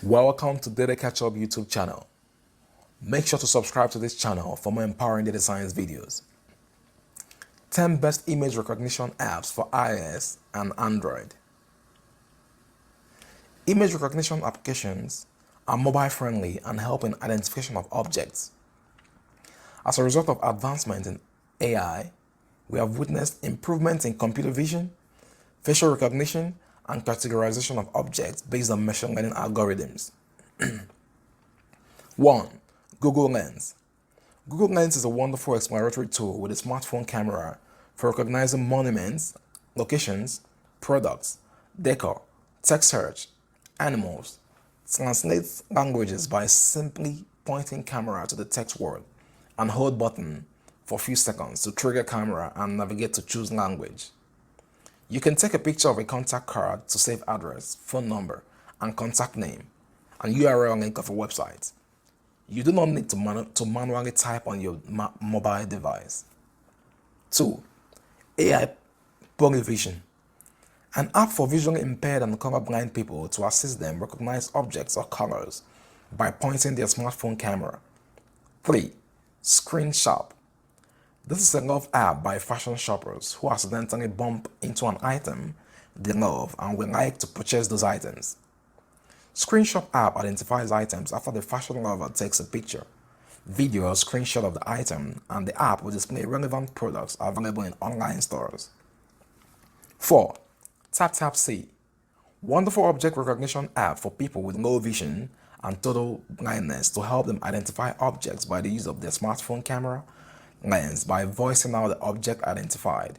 Welcome to DataCatchup YouTube channel. Make sure to subscribe to this channel for more empowering data science videos. 10 best image recognition apps for iOS and Android. Image recognition applications are mobile friendly and help in identification of objects. As a result of advancement in AI, we have witnessed improvements in computer vision, facial recognition, and categorization of objects based on machine learning algorithms. 1. Google Lens. Google Lens is a wonderful exploratory tool with a smartphone camera for recognizing monuments, locations, products, decor, text search, animals. Translates languages by simply pointing camera to the text word and hold button for a few seconds to trigger camera and navigate to choose language. You can take a picture of a contact card to save address, phone number, and contact name, and URL link of a website. You do not need to manually type on your mobile device. 2. AI Polyvision. An app for visually impaired and colorblind people to assist them recognize objects or colors by pointing their smartphone camera. 3. Screenshot. This is a love app by fashion shoppers who accidentally bump into an item they love and would like to purchase those items. Screenshot app identifies items after the fashion lover takes a picture, video, or screenshot of the item, and the app will display relevant products available in online stores. 4. TapTapSee. Wonderful object recognition app for people with low vision and total blindness to help them identify objects by the use of their smartphone camera lens by voicing out the object identified.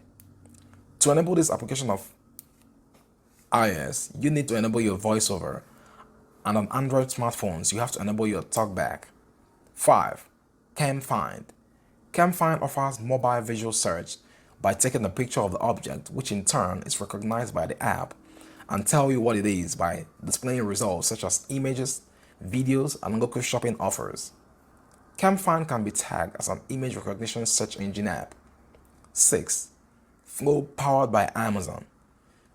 To enable this application of iOS, you need to enable your voiceover, and on Android smartphones, you have to enable your talkback. 5. CamFind. CamFind offers mobile visual search by taking a picture of the object, which in turn is recognized by the app and tell you what it is by displaying results such as images, videos, and local shopping offers. CamFind can be tagged as an image recognition search engine app. 6. Flow, powered by Amazon.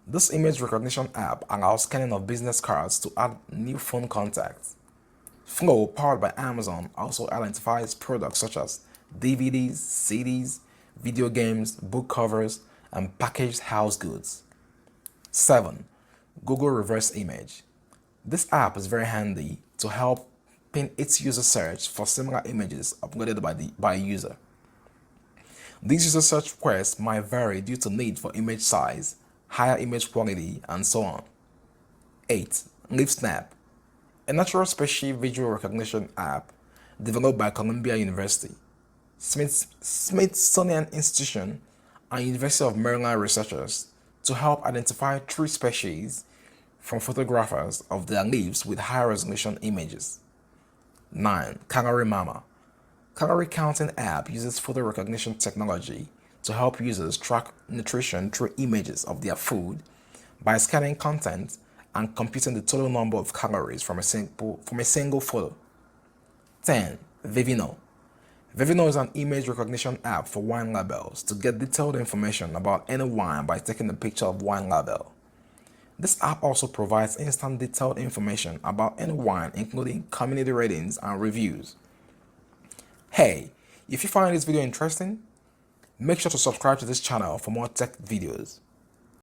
This image recognition app allows scanning of business cards to add new phone contacts. Flow, powered by Amazon, also identifies products such as DVDs, CDs, video games, book covers, and packaged house goods. 7. Google Reverse Image. This app is very handy to help pin its user search for similar images uploaded by a user. These user search requests might vary due to need for image size, higher image quality, and so on. 8. LiveSnap. A natural species visual recognition app developed by Columbia University, Smithsonian Institution, and University of Maryland researchers to help identify tree species from photographers of their leaves with high resolution images. 9. Calorie Mama. Calorie counting app uses photo recognition technology to help users track nutrition through images of their food by scanning content and computing the total number of calories from a single photo. 10. Vivino. Vivino is an image recognition app for wine labels to get detailed information about any wine by taking a picture of wine label. This app also provides instant detailed information about any wine, including community ratings and reviews. Hey, if you find this video interesting, make sure to subscribe to this channel for more tech videos.